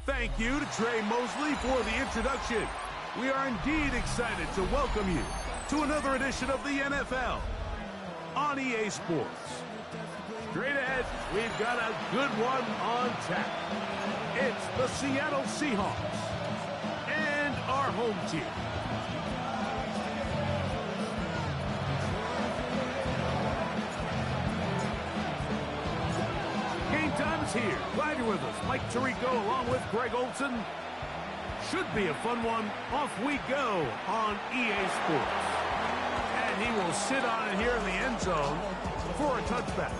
Thank you to Trey Mosley for the introduction. We are indeed excited to welcome you to another edition of the NFL on EA Sports. Straight ahead, we've got a good one on tap. It's the Seattle Seahawks and our home team. Game time is here. Glad you're with us. Mike Tirico along with Greg Olson. Should be a fun one. Off we go on EA Sports. And he will sit on it here in the end zone for a touchback.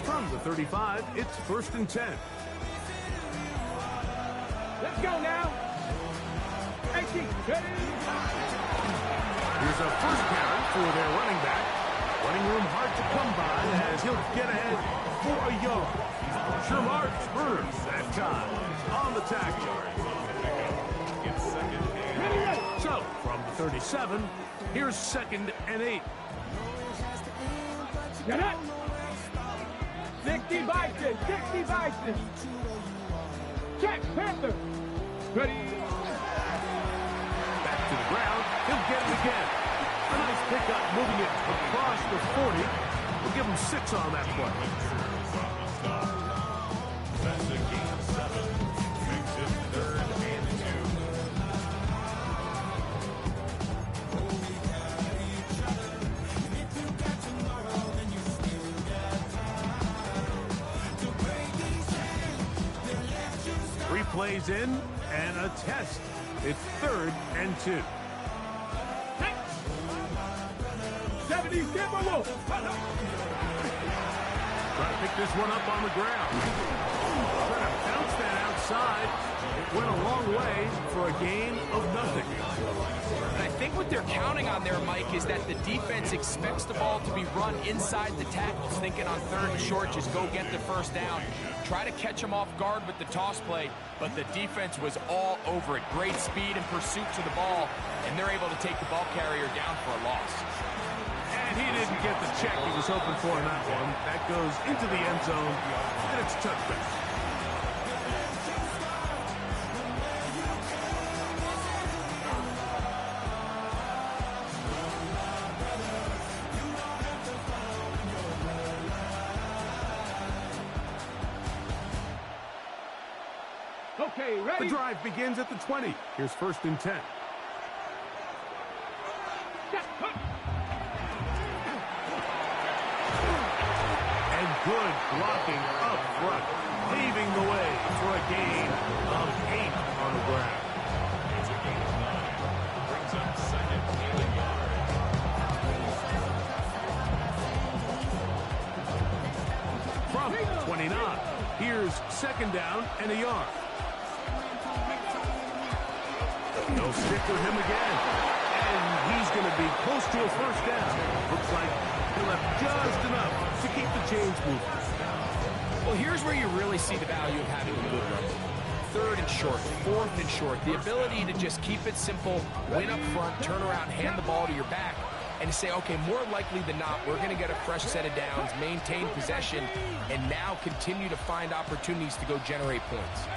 From the 35, it's 1st and 10. Let's go now. 18, ready. Here's a first down for their running back. Running room hard to come by as he'll get ahead for a yard. Shamar Spurs that time on the tackle. So, from the 37, here's 2nd and 8. Get it. 60 Bison, 60 Bison. Check, Panther. Ready. Back to the ground. He'll get it again. A nice pickup moving it across the 40. We'll give him 6 on that play. That's a gain of 7. Makes it 3rd and 2. 3 plays in and a test. It's 3rd and 2. 70, Timberwolves. Trying to pick this one up on the ground. Trying to bounce that outside. It went a long way for a gain of nothing. And I think what they're counting on there, Mike, is that the defense expects the ball to be run inside the tackles, thinking on 3rd and short, just go get the first down. Try to catch him off guard with the toss play, but the defense was all over it. Great speed and pursuit to the ball, and they're able to take the ball carrier down for a loss. And he didn't get the check he was hoping for in that one. That goes into the end zone, and it's touchback. Okay, ready. The drive begins at the 20. Here's 1st and 10. And good blocking up front, paving the way for a gain of 8 on the ground. It's a gain of 9. Brings up 2nd and a yard. From 29, here's 2nd down and a yard. No stick with him again. And he's going to be close to a first down. Looks like he'll have just enough to keep the chains moving. Well, here's where you really see the value of having a good run. 3rd and short, 4th and short. The ability to just keep it simple, win up front, turn around, hand the ball to your back, and say, okay, more likely than not, we're going to get a fresh set of downs, maintain possession, and now continue to find opportunities to go generate points.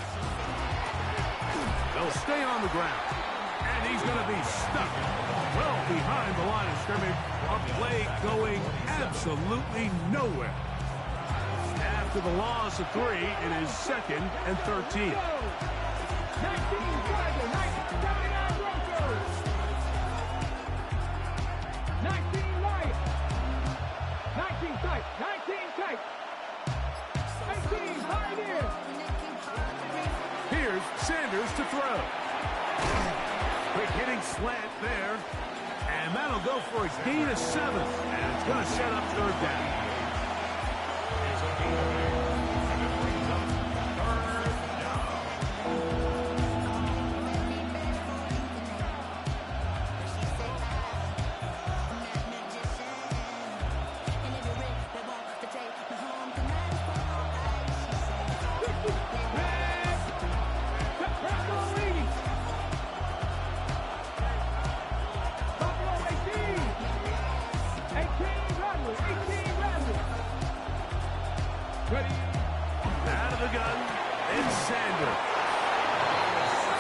They'll stay on the ground. And he's going to be stuck well behind the line of scrimmage. A play going absolutely nowhere. After the loss of 3, it is 2nd and 13. 19, 19 right. 19 tight. 19 tight. 18 high in. Here's Sanders to throw. Quick hitting slant there. And that'll go for a gain of 7. And it's going to set up 3rd down. Out of the gun, it's Sanders.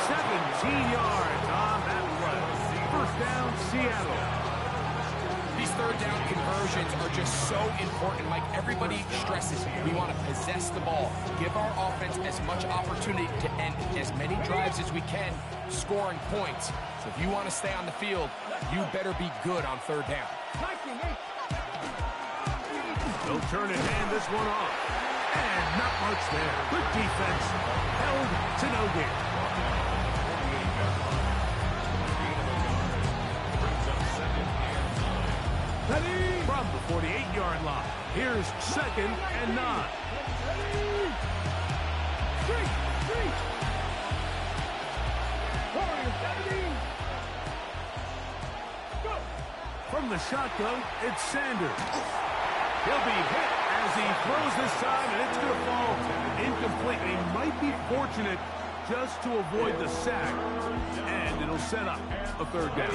17 yards on that play. First down, Seattle. These third down conversions are just so important. Like everybody stresses, we want to possess the ball, give our offense as much opportunity to end as many drives as we can, scoring points. So if you want to stay on the field, you better be good on third down. They'll turn and hand this one off. And not much there. Good defense. Held to no gain. From the 48-yard line, here's 2nd and 9. From the shotgun, it's Sanders. He'll be hit as he throws this time, and it's going to fall incomplete. He might be fortunate just to avoid the sack, and it'll set up a third down.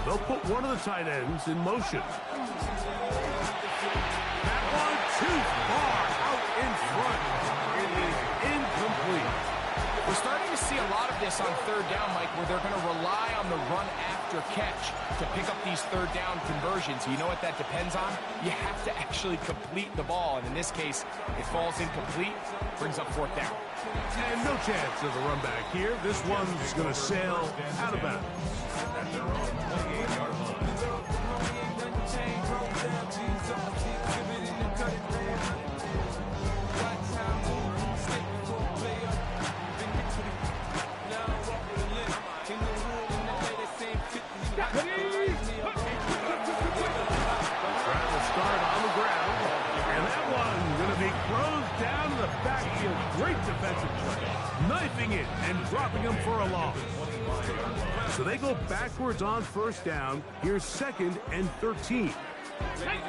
They'll put one of the tight ends in motion. That one too far out in front. It is incomplete. We're starting to see a lot of this on third down, Mike, where they're going to rely on the run after catch to pick up these third down conversions. You know what that depends on? You have to actually complete the ball, and in this case, it falls incomplete, brings up fourth down. And no chance of a run back here. This one's going to sail out of bounds. Great defensive play, knifing it and dropping him for a loss. So they go backwards on first down. Here's 2nd and 13. Handoff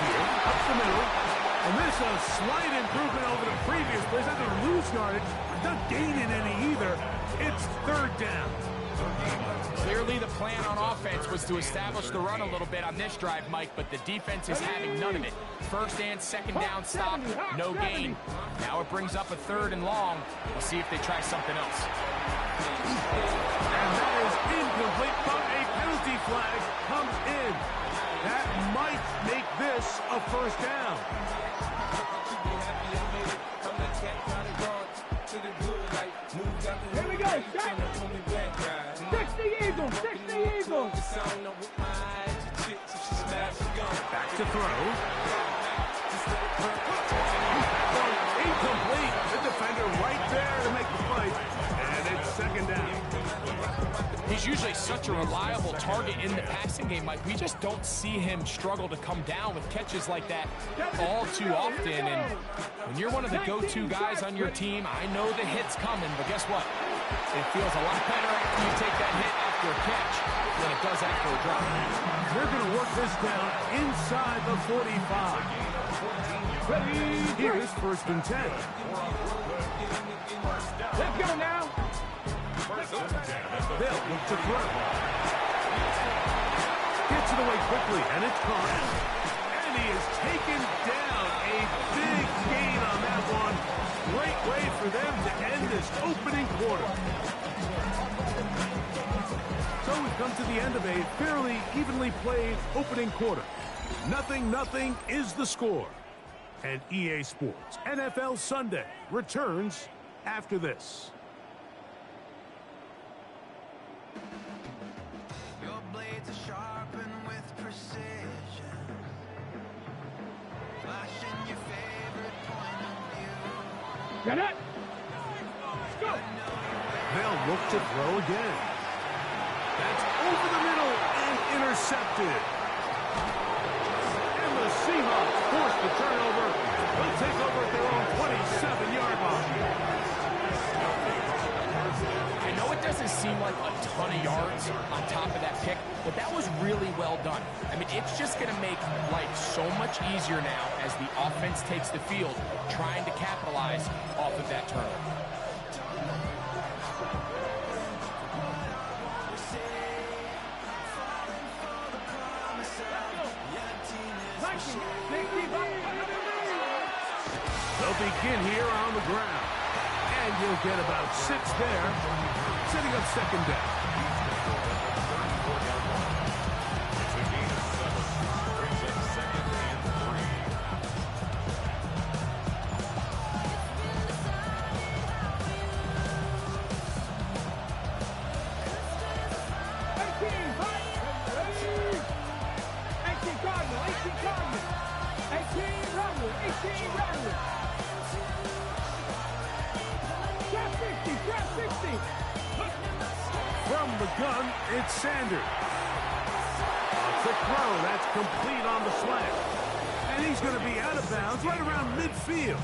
here, up the middle. And this is a slight improvement over the previous play. Not going to lose yardage, but not gaining any either. It's third down. Clearly the plan on offense was to establish the run a little bit on this drive, Mike, but the defense is having none of it. First and second down stop, no gain. Now it brings up a third and long. We'll see if they try something else. And that is incomplete, but a penalty flag comes in. That might make this a first down. Here we go, shot. 60 Eagles, 60 Eagles. Back to throw. Incomplete. The defender right there to make the play. And it's second down. He's usually such a reliable target in the passing game, Mike. We just don't see him struggle to come down with catches like that all too often. And when you're one of the go-to guys on your team, I know the hit's coming, but guess what? It feels a lot better after you take that hit after a catch than it does after a drop. They're going to work this down inside the 45. Here's 1st and 10. Let's go now. They'll look to throw. Gets it away quickly, and it's caught. And he is taken down. A big gain on that one. Great way for them to end this opening quarter. So we've come to the end of a fairly evenly played opening quarter. 0-0 is the score. And EA Sports NFL Sunday returns after this. Your blades are sharpened with precision, flash in your face. Get it. Let's go. They'll look to throw again. That's over the middle and intercepted. And the Seahawks force the turnover. They'll take over at their own 27-yard line. I know it doesn't seem like a ton of yards on top of that pick, but that was really well done. I mean, it's just going to make life so much easier now as the offense takes the field, trying to capitalize off of that turnover. They'll begin here on the ground. And you'll get about 6 there, setting up second down. It's a gain of 7. Brings up second and 18 Cardinal. 18 Rattler. 18 Rattler. Trap 60. From the gun, it's Sanders. A quick throw, that's complete on the slant. And he's going to be out of bounds right around midfield.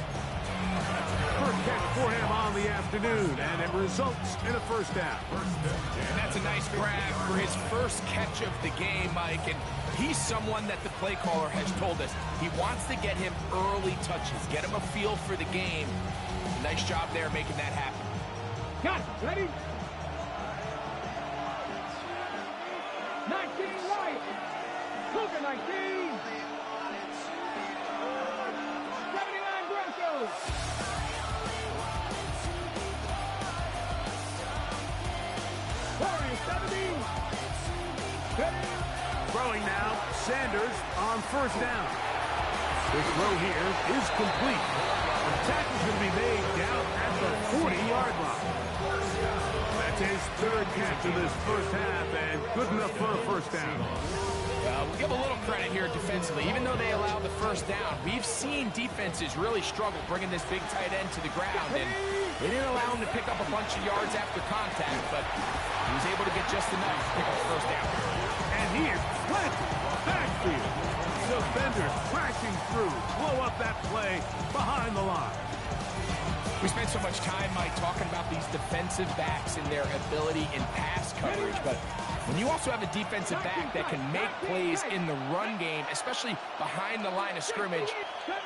First catch for him on the afternoon, and it results in a first down. And that's a nice grab for his first catch of the game, Mike. And he's someone that the play caller has told us he wants to get him early touches, get him a feel for the game. Nice job there making that happen. Got it. Ready? 19 right. Cougar 19. 79 Broncos. Warriors 70. Ready? Throwing now, Sanders on first down. The throw here is complete. The tackle's going to be made down at the 40-yard line. That's his third catch of this first half, and good enough for a first down. We'll give a little credit here defensively. Even though they allowed the first down, we've seen defenses really struggle bringing this big tight end to the ground, and they didn't allow him to pick up a bunch of yards after contact, but he was able to get just enough to pick up the first down. And he is planted backfield. Defenders crashing through, blow up that play behind the line. We spent so much time, Mike, talking about these defensive backs and their ability in pass coverage, but when you also have a defensive back that can make plays in the run game, especially behind the line of scrimmage,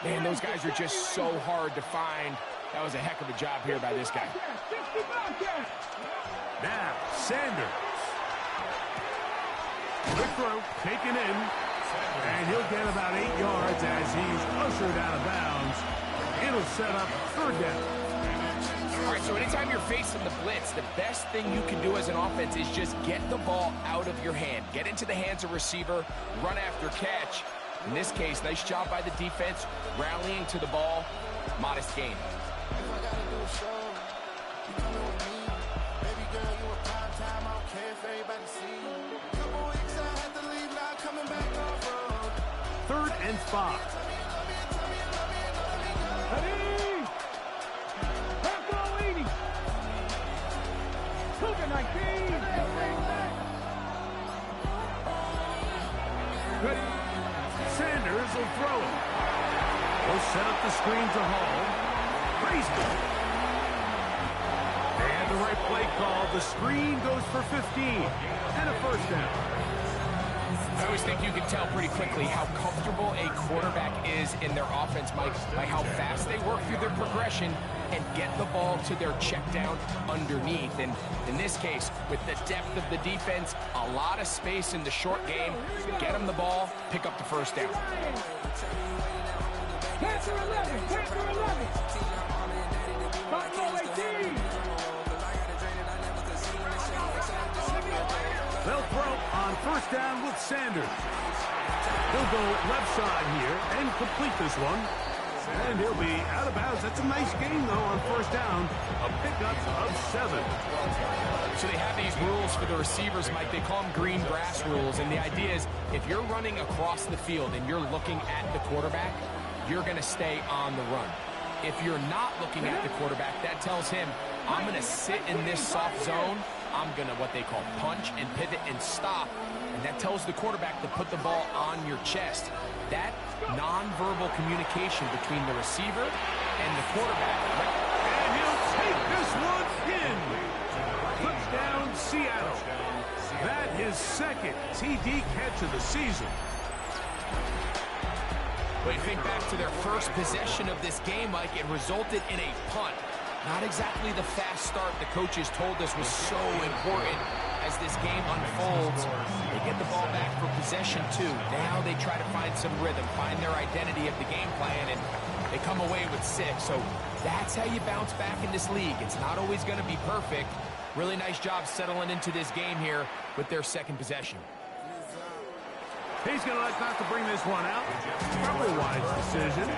man, those guys are just so hard to find. That was a heck of a job here by this guy. Now, Sanders. Quick throw, taken in, and he'll get about 8 yards as he's ushered out of bounds. It'll set up third down. All right, so anytime you're facing the blitz, the best thing you can do as an offense is just get the ball out of your hand. Get into the hands of receiver, run after catch. In this case, nice job by the defense, rallying to the ball, modest gain. Third and 5. Ready? Pass 80. Cougar 19. Ready? Sanders will throw it. He'll set up the screen to Hall. Crazy. They had the right play call. The screen goes for 15. And a first down. I always think you can tell pretty quickly how comfortable a quarterback is in their offense, Mike, by how fast they work through their progression and get the ball to their check down underneath. And in this case, with the depth of the defense, a lot of space in the short game, get them the ball, pick up the first down. Panther 11. Panther 11. Cardinal 18. They'll throw on first down with Sanders. He'll go left side here and complete this one. And he'll be out of bounds. That's a nice game, though, on first down. A pickup of 7. So they have these rules for the receivers, Mike. They call them green grass rules. And the idea is if you're running across the field and you're looking at the quarterback, you're going to stay on the run. If you're not looking at the quarterback, that tells him, I'm going to sit in this soft zone. I'm going to what they call punch and pivot and stop. And that tells the quarterback to put the ball on your chest. That nonverbal communication between the receiver and the quarterback. And he'll take this one in. Touchdown, Seattle. That his second TD catch of the season. But you think back to their first possession of this game, Mike, it resulted in a punt. Not exactly the fast start the coaches told us was so important as this game unfolds. They get the ball back for possession two. Now they try to find some rhythm, find their identity of the game plan, and they come away with 6. So that's how you bounce back in this league. It's not always going to be perfect. Really nice job settling into this game here with their second possession. He's going to elect not to bring this one out. Probably a wise decision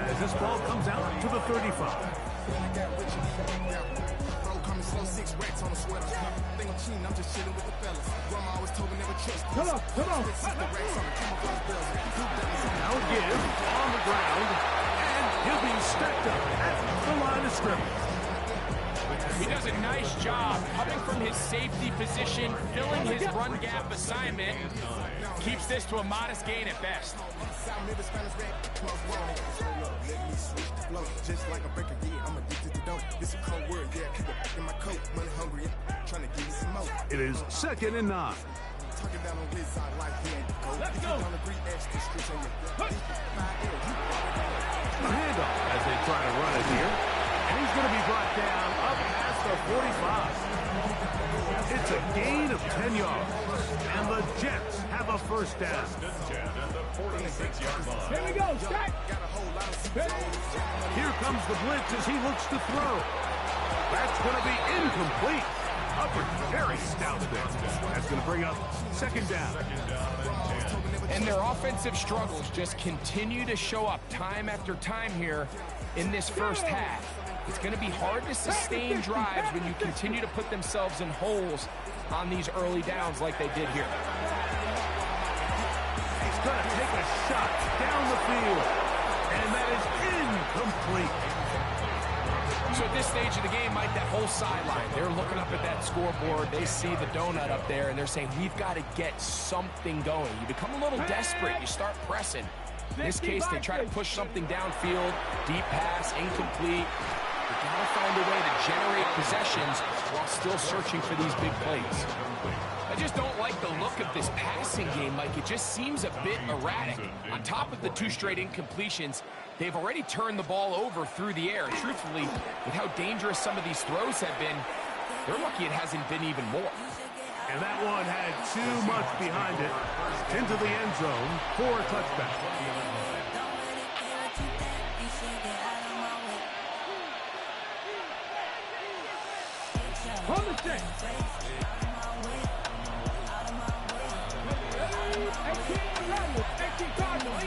as this ball comes out to the 35. Come on, come on. Now give on the ground, and he'll be stacked up at the line of scrimmage. He does a nice job coming from his safety position, filling his run gap assignment. Keeps this to a modest gain at best. It is 2nd and 9. Let's go. A handoff as they try to run it here. And he's going to be brought down up past the 45. It's a gain of 10 yards. And the Jets have a first down. Here we go, stack. Here comes the blitz as he looks to throw. That's going to be incomplete. Hubbard very stout there. That's going to bring up 2nd down. And their offensive struggles just continue to show up time after time here in this first half. It's going to be hard to sustain drives when you continue to put themselves in holes on these early downs like they did here. He's going to take a shot down the field. And that is incomplete. So at this stage of the game, Mike, that whole sideline, they're looking up at that scoreboard. They see the donut up there, and they're saying, we've got to get something going. You become a little desperate. You start pressing. In this case, they try to push something downfield. Deep pass, incomplete. You've got to find a way to generate possessions while still searching for these big plays. I just don't like the look of this passing game, Mike. It just seems a bit erratic. On top of the 2 straight incompletions, they've already turned the ball over through the air. Truthfully, with how dangerous some of these throws have been, they're lucky it hasn't been even more. And that one had too much behind it. Into the end zone for a touchback. On the stick. 18 Cardinals.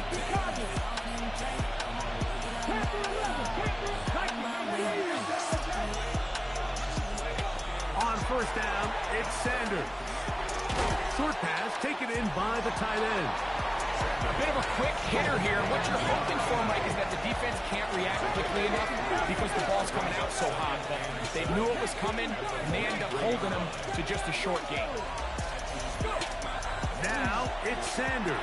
On first down, it's Sanders. Short pass taken in by the tight end. A bit of a quick hitter here. What you're hoping for, Mike, is that the defense can't react quickly enough because the ball's coming out so hot. But they knew it was coming, and they end up holding them to just a short gain. Now it's Sanders.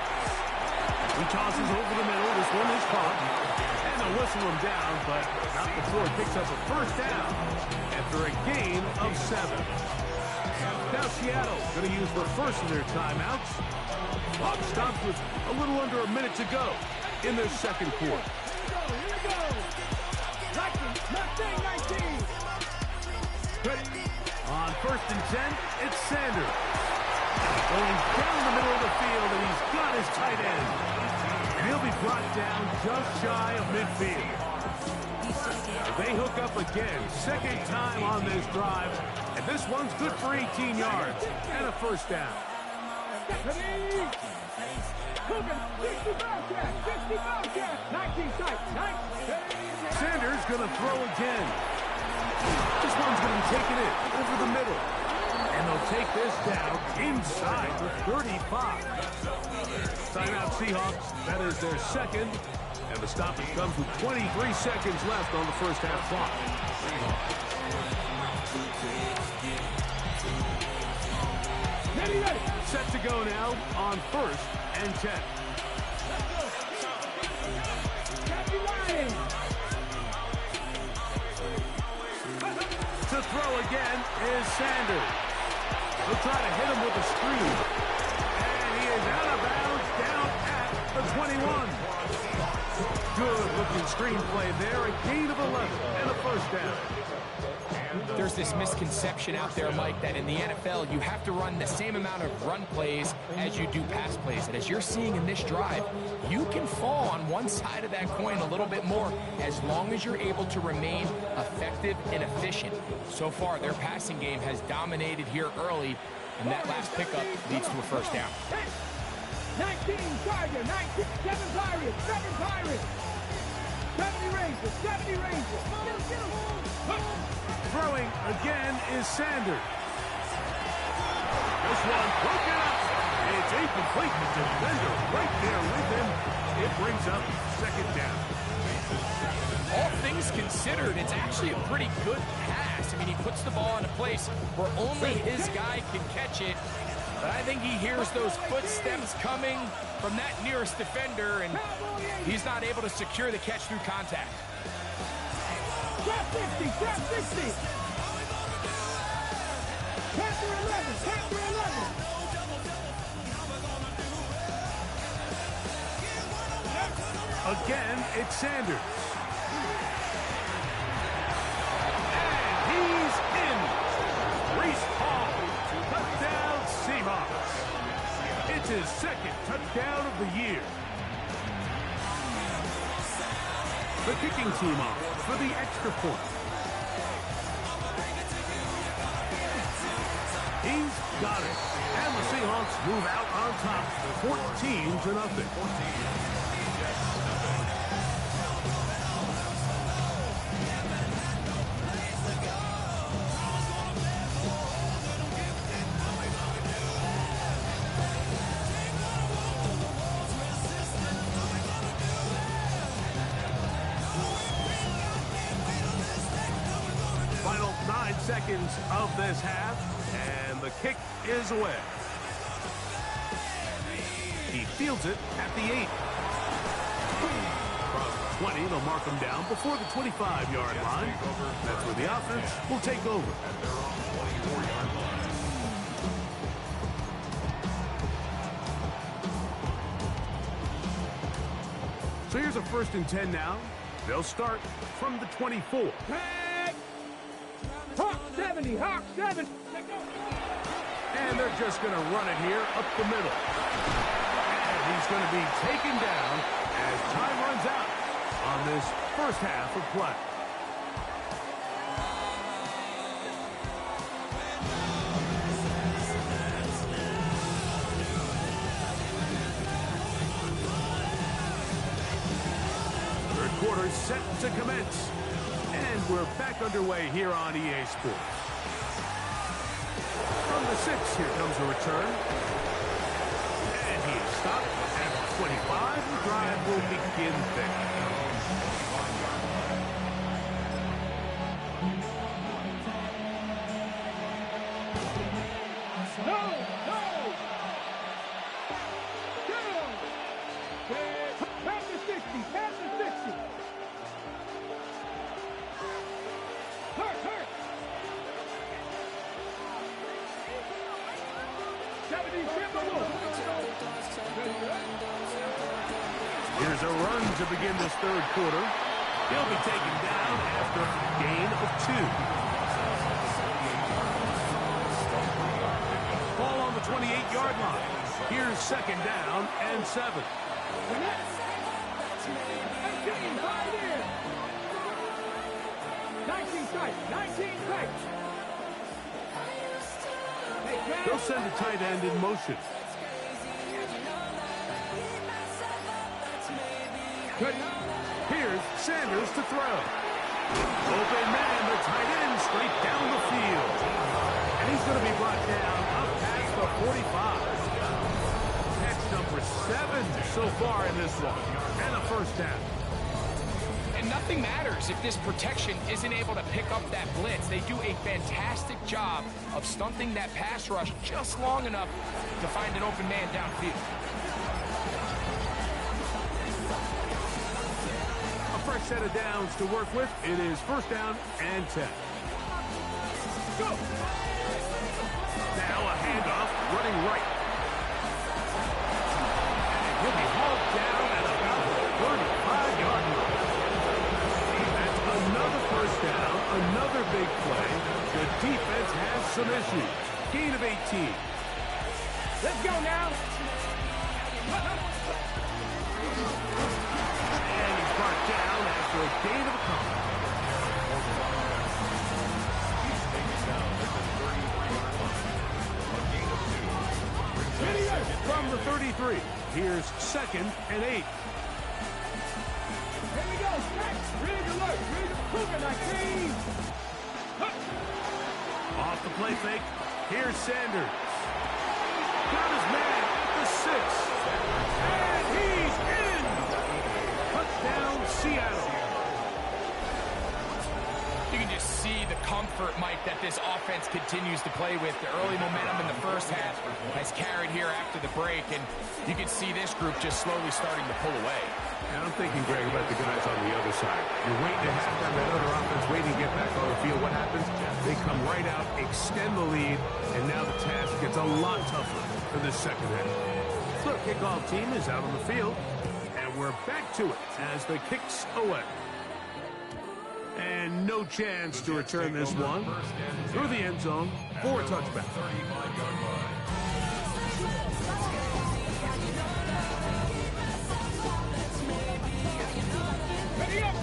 He tosses over the middle. This one is caught. And they'll whistle him down, but not before he picks up a first down after a gain of 7. Now Seattle going to use the first of their timeouts. Clock stops with a little under a minute to go in their second quarter. Here we go. 19. On first and 10, it's Sanders. Going down the middle of the field, and he's got his tight end. And he'll be brought down just shy of midfield. They hook up again, second time on this drive, and this one's good for 18 yards and a first down. Sanders going to throw again. This one's going to be taken in over the middle. And they'll take this down inside the 35. Timeout Seahawks. That is their second. And the stoppage comes with 23 seconds left on the first half clock. Ready, ready. Set to go now on 1st and 10. Happy Lions. To throw again is Sanders. He'll try to hit him with a screen. And he is out of bounds down at the 21. Good-looking screenplay there. A gain of 11 and a first down. There's this misconception out there, Mike, that in the NFL you have to run the same amount of run plays as you do pass plays. And as you're seeing in this drive, you can fall on one side of that coin a little bit more as long as you're able to remain effective and efficient. So far, their passing game has dominated here early, and that last pickup leads to a first down. 19 Tiger, 19, 7 Pirates, 7 Pirates. 70 Rangers, 70 Rangers. Throwing again is Sanders. This one broken up. It's incomplete. The defender right there with him. It brings up second down. All things considered, it's actually a pretty good pass. I mean, he puts the ball in a place where only his guy can catch it. But I think he hears those footsteps coming from that nearest defender, and he's not able to secure the catch through contact. Trap 50, trap 60. Panther 11, Panther 11. Again, it's Sanders. And he's in. Reese Hall. Touchdown Seahawks. It's his second touchdown of the year. The kicking team off for the extra point. He's got it. And the Seahawks move out on top 14-0. Final 9 seconds of this half, and the kick is away. He fields it at the 8. Across the 20, they'll mark him down before the 25-yard line. That's where the offense will take over. So here's a 1st and 10 now. They'll start from the 24. Hawk 70, Hawk 70. And they're just going to run it here up the middle. And he's going to be taken down as time runs out on this first half of play. Third quarter set to commence. And we're back underway here on EA Sports. From the 6, here comes a return. And he is stopped at the 25. The drive will begin there. No, no. Go. Panther 60, Panther 60. Hurt, hurt. 70, Here's a run to begin this third quarter. He'll be taken down after a gain of 2. Ball on the 28-yard line. Here's second down and 7. 19 strikes, 19 strikes. They'll send a tight end in motion. Here's Sanders to throw. Open man, the tight end straight down the field. And he's going to be brought down up past the 45. Catch number 7 so far in this one. And a first down. And nothing matters if this protection isn't able to pick up that blitz. They do a fantastic job of stunting that pass rush just long enough to find an open man downfield. A fresh set of downs to work with. It is first down and 10. Go! Now a handoff, running right. And he'll be hauled down at about the 35-yard line. That's another first down, another big play. The defense has some issues. Gain of 18. Let's go now. And he's brought down after a gain of a couple. From the 33, here's second and 8. Here we go. Rig alert. Rig Cougar 19. Off the play fake, here's Sanders. Got his man at the 6. And he's in. Touchdown, Seattle. You can just see the comfort, Mike, that this offense continues to play with. The early momentum in the first half has carried here after the break, and you can see this group just slowly starting to pull away. And I'm thinking, Greg, about the guys on the other side. You're waiting to halftime, that other offense waiting to get back on the field. What happens? They come right out, extend the lead, and now the task gets a lot tougher for this second half. So the kickoff team is out on the field, and we're back to it as the kicks away. And no chance to return this one through the end zone for a touchback. Ready up.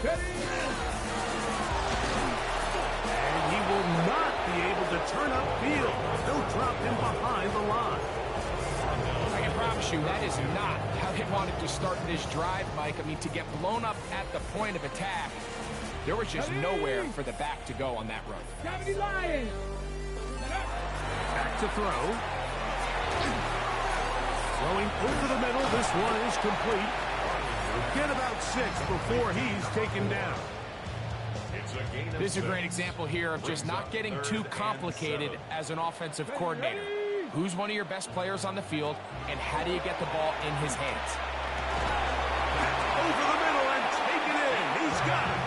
Ready. And he will not be able to turn upfield. They'll drop him behind the line. I can promise you that is not how they wanted to start this drive, Mike. I mean, to get blown up at the point of attack, there was just nowhere for the back to go on that run. 70 Lions. Back to throw. Throwing over the middle. This one is complete. He'll get about 6 before he's taken down. This is a great example here of just not getting too complicated as an offensive coordinator. Who's one of your best players on the field, and how do you get the ball in his hands? Over the middle and take it in. He's got it.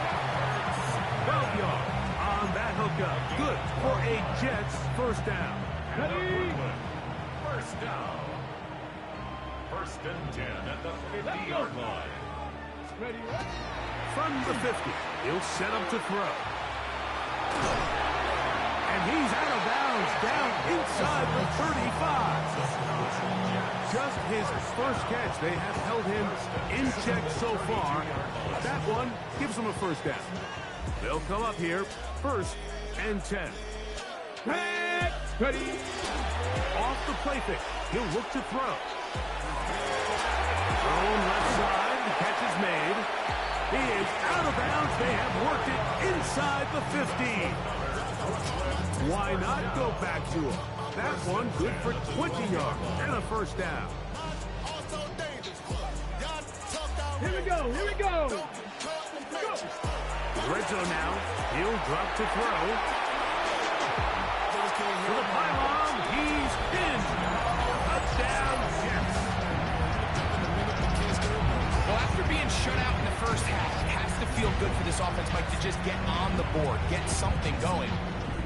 12 yards on that hookup. Good for a Jets first down. Ready. First down. First and 10 at the 50-yard line. Ready. From the 50, he'll set up to throw. And he's out of bounds down inside the 35. Just his first catch. They have held him in check so far. That one gives him a first down. They'll come up here first and 10. Ready. Off the play fake. He'll look to throw. Thrown left side. The catch is made. He is out of bounds. They have worked it inside the 15. Why not go back to him? That one good for 20 yards and a first down. Here we go. Here we go. Red zone now. He'll drop to throw. To the pylon. He's in. Touchdown, Jets. Well, after being shut out in the first half, it has to feel good for this offense, Mike, to just get on the board, get something going.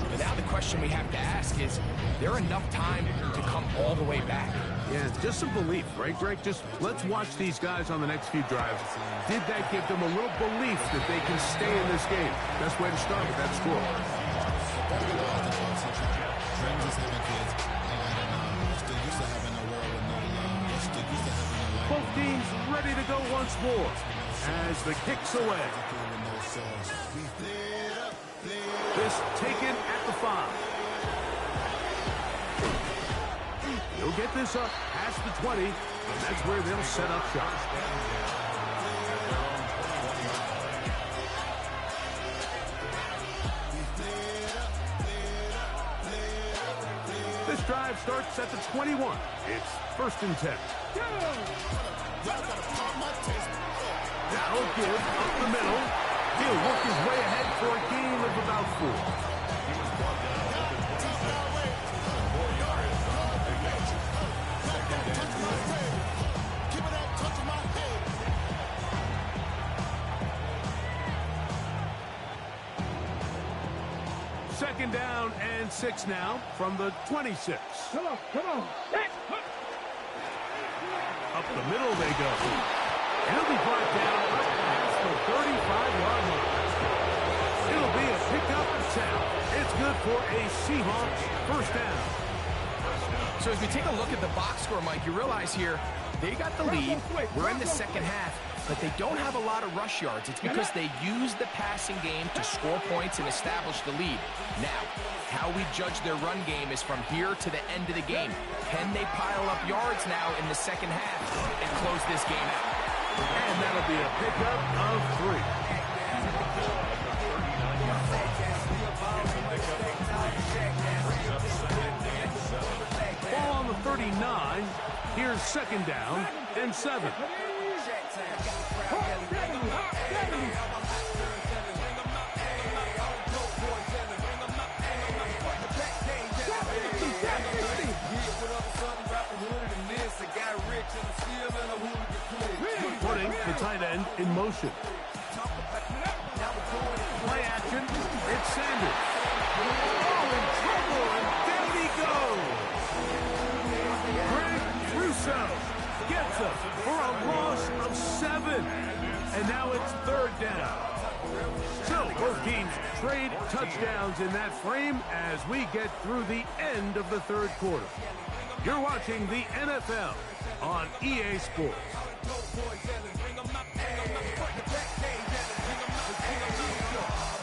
But now the question we have to ask is there enough time to come all the way back? Yeah, just some belief, right, Greg? Just let's watch these guys on the next few drives. Did that give them a little belief that they can stay in this game? Best way to start with that score. Both teams ready to go once more as the kick's away. This taken at the 5. He'll get this up past the 20, and that's where they'll set up shop. This drive starts at the 21. It's 1st and 10. That'll give up the middle. He'll work his way ahead for a gain of about 4. Second down and 6 now from the 26. Come on. Up the middle they go. He'll be brought down up past the 35-yard line. It'll be a pickup attempt. It's good for a Seahawks first down. So as we take a look at the box score, Mike, you realize here they got the lead. We're in the second half, but they don't have a lot of rush yards. It's because they use the passing game to score points and establish the lead. Now, how we judge their run game is from here to the end of the game. Can they pile up yards now in the second half and close this game out? And that'll be a pickup of 3. Ball on the 39. Here's 2nd down and 7. Putting the tight end in motion. Play action. It's Sanders. Oh, in trouble, and down he goes. Greg Rousseau gets up for a loss of 7. And now it's 3rd down. So both teams trade touchdowns in that frame as we get through the end of the 3rd quarter. You're watching the NFL on EA Sports.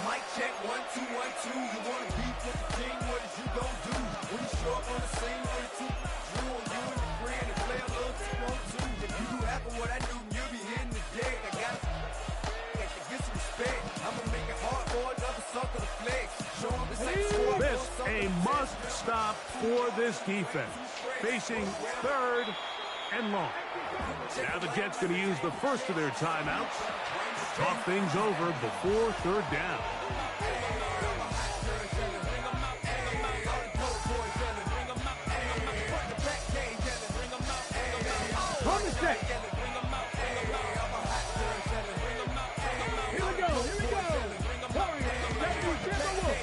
Mic check, 1, 2, 1, 2. You want to beef with the king? What is you gonna do? When you show up on the scene, what is you? You and your friend and play a little 2-on-2. If you do half of what I do, you'll be hitting the deck. I got to get some respect. I'm gonna make it hard for another sucker to flex. Show them this ain't score. This a must stop for this defense. Facing 3rd and long. Now the Jets going to use the first of their timeouts. Talk things over before 3rd down. On the set. Here we go. Warriors, Timberwolves.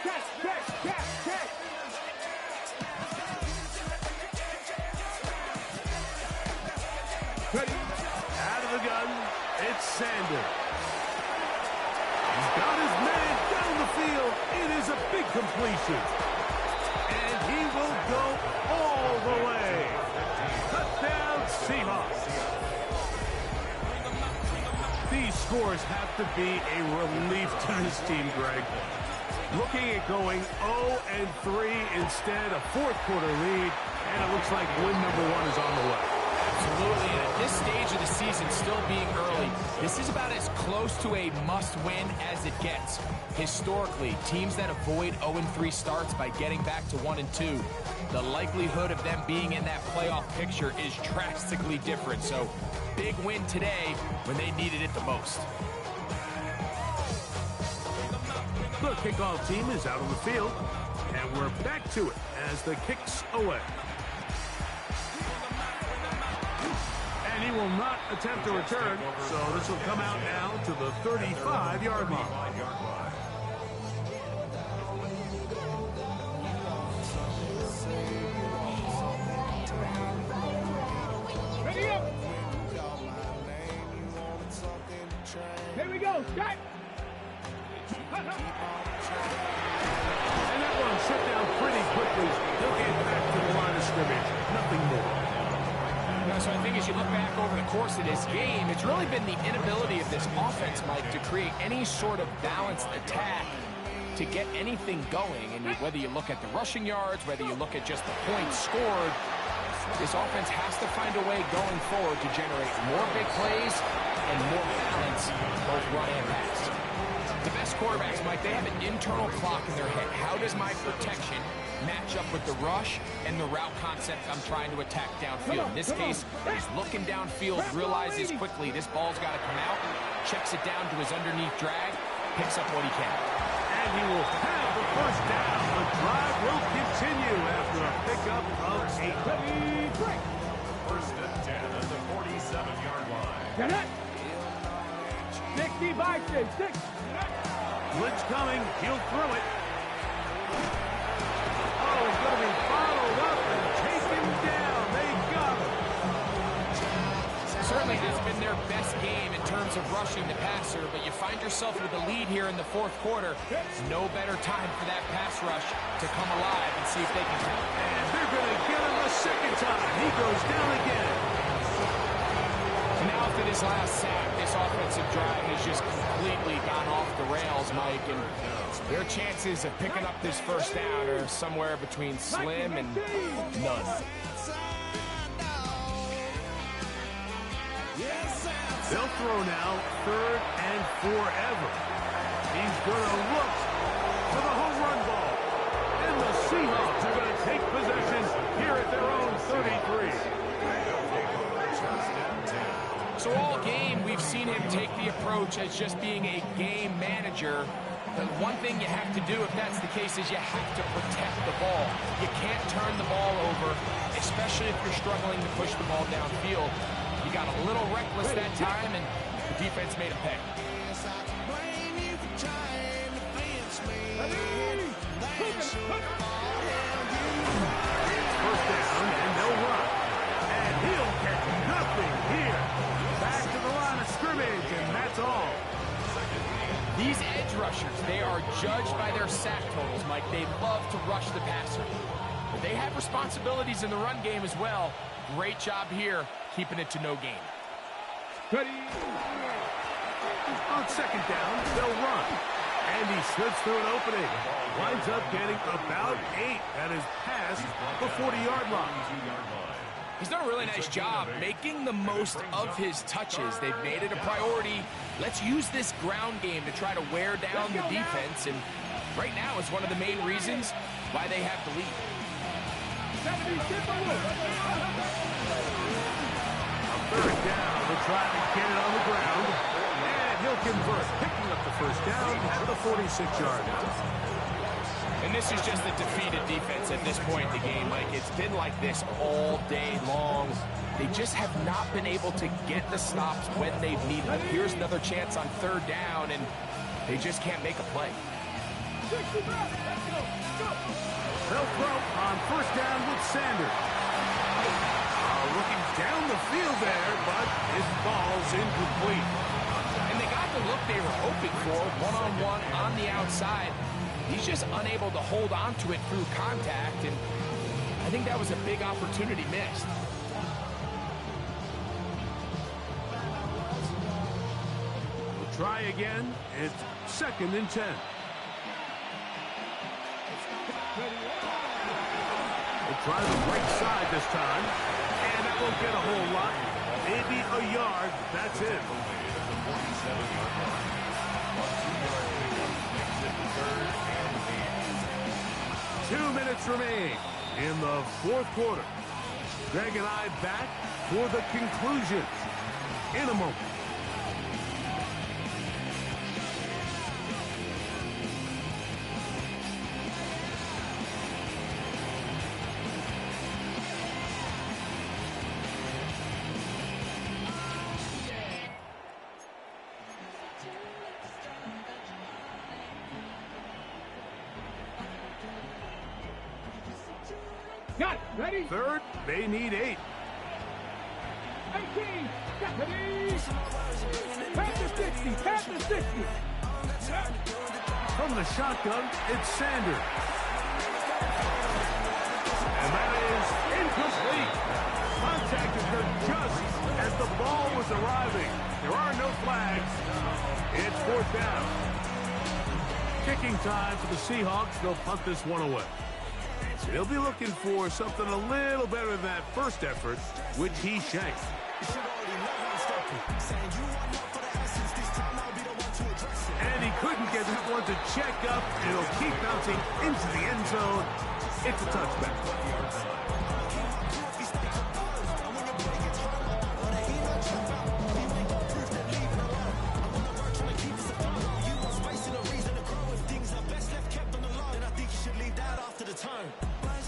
Catch. Ready? Out of the gun, it's Sanders. He's got his man down the field. It is a big completion. And he will go all the way. Touchdown, Seahawks. These scores have to be a relief to this team, Greg. Looking at going 0-3 instead, a 4th quarter lead, and it looks like win number 1 is on the way. Absolutely, and at this stage of the season, still being early, this is about as close to a must-win as it gets. Historically, teams that avoid 0-3 starts by getting back to 1-2, the likelihood of them being in that playoff picture is drastically different. So, big win today when they needed it the most. The kickoff team is out on the field, and we're back to it as the kick's away. And he will not attempt a return, so this will come out now to the 35-yard line. Ready up. Here we go. Start. And that one shut down pretty quickly. He'll get back to the line of scrimmage. Nothing more. So I think as you look back over the course of this game, it's really been the inability of this offense, Mike, to create any sort of balanced attack to get anything going. And whether you look at the rushing yards, whether you look at just the points scored, this offense has to find a way going forward to generate more big plays and more balance, both run and pass. The best quarterbacks, Mike, they have an internal clock in their head. How does my protection match up with the rush and the route concept I'm trying to attack downfield? In this case, he's looking downfield, realizes quickly this ball's got to come out, checks it down to his underneath drag, picks up what he can. And he will have the first down. The drive will continue after a pickup of 8. First and 10 at the 47-yard line. Get it. 60 by 6. Blitz coming. He'll throw it. Oh, he's going to be followed up and taken down. They got him. Certainly has been their best game in terms of rushing the passer, but you find yourself with a lead here in the fourth quarter. It's no better time for that pass rush to come alive and see if they can count. And they're going to get him a second time. He goes down again. Now for this last sack, this offensive drive has just completely gone off the rails, Mike, and their chances of picking up this first down are somewhere between slim and none. They'll throw now, 3rd and forever. He's going to look for the home run ball. And the Seahawks are going to take possession here at their own 33. So all game, we've seen him take the approach as just being a game manager. The one thing you have to do if that's the case is you have to protect the ball. You can't turn the ball over, especially if you're struggling to push the ball downfield. You got a little reckless that time, and the defense made a pay. First down, and they'll run. And he'll catch nothing here. Back to the line of scrimmage, and that's all. These edge rushers, they are judged by their sack totals, Mike. They love to rush the passer. But they have responsibilities in the run game as well. Great job here, keeping it to no gain. On second down, they'll run. And he slips through an opening. Winds up getting about 8 that is past the 40-yard line. He's done a really nice job making the most of his touches. They've made it a priority. Let's use this ground game to try to wear down the defense. And right now is one of the main reasons why they have the lead. Third down, they'll try to get it on the ground. And he'll convert, picking up the first down at the 46-yard line. And this is just a defeated defense at this point in the game. Like, it's been like this all day long. They just have not been able to get the stops when they've needed them. Here's another chance on third down, and they just can't make a play. They'll throw on first down with Sanders. Looking down the field there, but his ball's incomplete. And they got the look they were hoping for, one-on-one on the outside. He's just unable to hold on to it through contact, and I think that was a big opportunity missed. We'll try again. It's 2nd and 10. We'll try the right side this time, and that won't get a whole lot. Maybe a yard. That's it. 2 minutes remain in the fourth quarter. Greg and I back for the conclusion in a moment. Got it. Ready? Third, they need 8. 18. Ready? Pass to 60. Pass to 60. From the shotgun, it's Sanders. And that is incomplete. Contact occurred just as the ball was arriving. There are no flags. It's fourth down. Kicking time for the Seahawks. They'll punt this one away. They'll be looking for something a little better than that first effort, which he shanked. And he couldn't get that one to check up. It'll keep bouncing into the end zone. It's a touchback.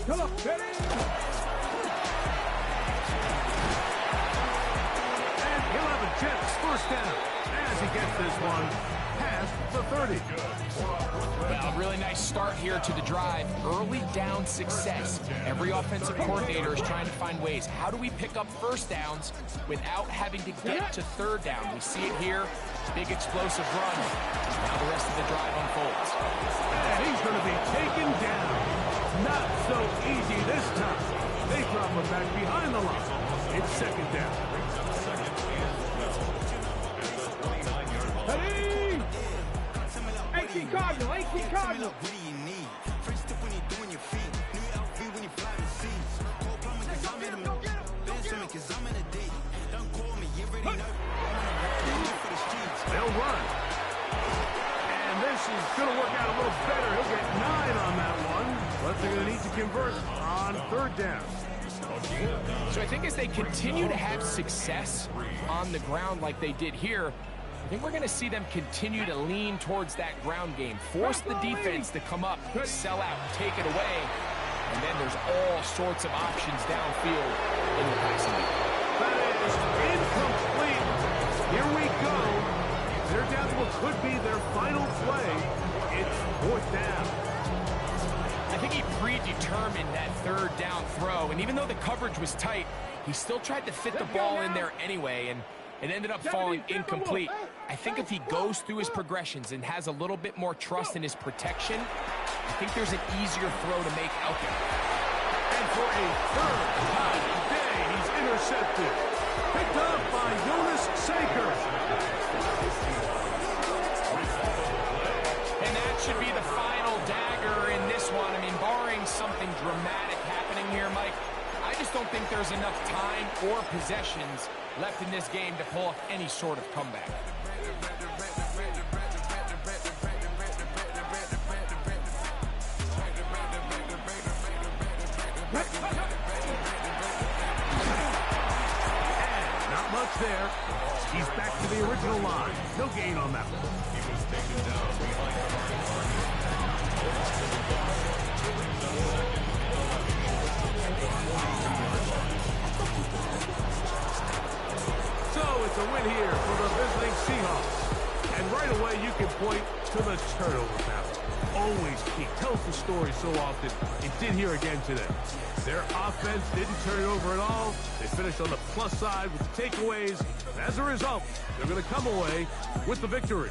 Come on, ready? And he'll have a Jets first down as he gets this one past the 30. Well, really nice start here to the drive. Early down success. Every offensive coordinator is trying to find ways. How do we pick up first downs without having to get to third down? We see it here. Big explosive run. Now the rest of the drive unfolds. And he's going to be taken down. Not so easy this time. They drop him back behind the line. It's second down. Ready? 18 Cardinal, 18 Cardinal. They'll run. And this is going to work out a little better. He'll get 9 on that one. But they're going to need to convert on third down. So I think as they continue to have success on the ground like they did here, I think we're going to see them continue to lean towards that ground game. Force the defense to come up, sell out, take it away. And then there's all sorts of options downfield in the passing game. That is incomplete. Here we go. They're down to what could be their final play. It's fourth down. I think he predetermined that third down throw, and even though the coverage was tight, he still tried to fit the ball in there anyway, and it ended up falling incomplete. I think if he goes through his progressions and has a little bit more trust in his protection, I think there's an easier throw to make out there. And for a third time today, he's intercepted. Picked up by Jonas Saker. And that should be the final dagger in this one. I mean, barring something dramatic happening here, Mike, I just don't think there's enough time or possessions left in this game to pull off any sort of comeback. And not much there. He's back to the original line. No gain on that one. He was taken down behind the So it's a win here for the visiting Seahawks. And right away you can point to the turnover battle. Always key. Tells the story so often. It did here again today. Their offense didn't turn it over at all. They finished on the plus side with the takeaways. And as a result, they're going to come away with the victory.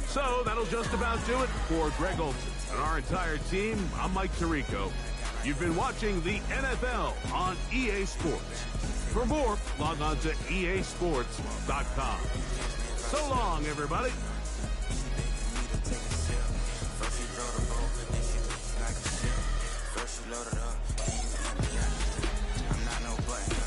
So that'll just about do it for Greg Olsen and our entire team. I'm Mike Tirico. You've been watching the NFL on EA Sports. For more, log on to easports.com. So long, everybody. Loaded up, I'm not no butt.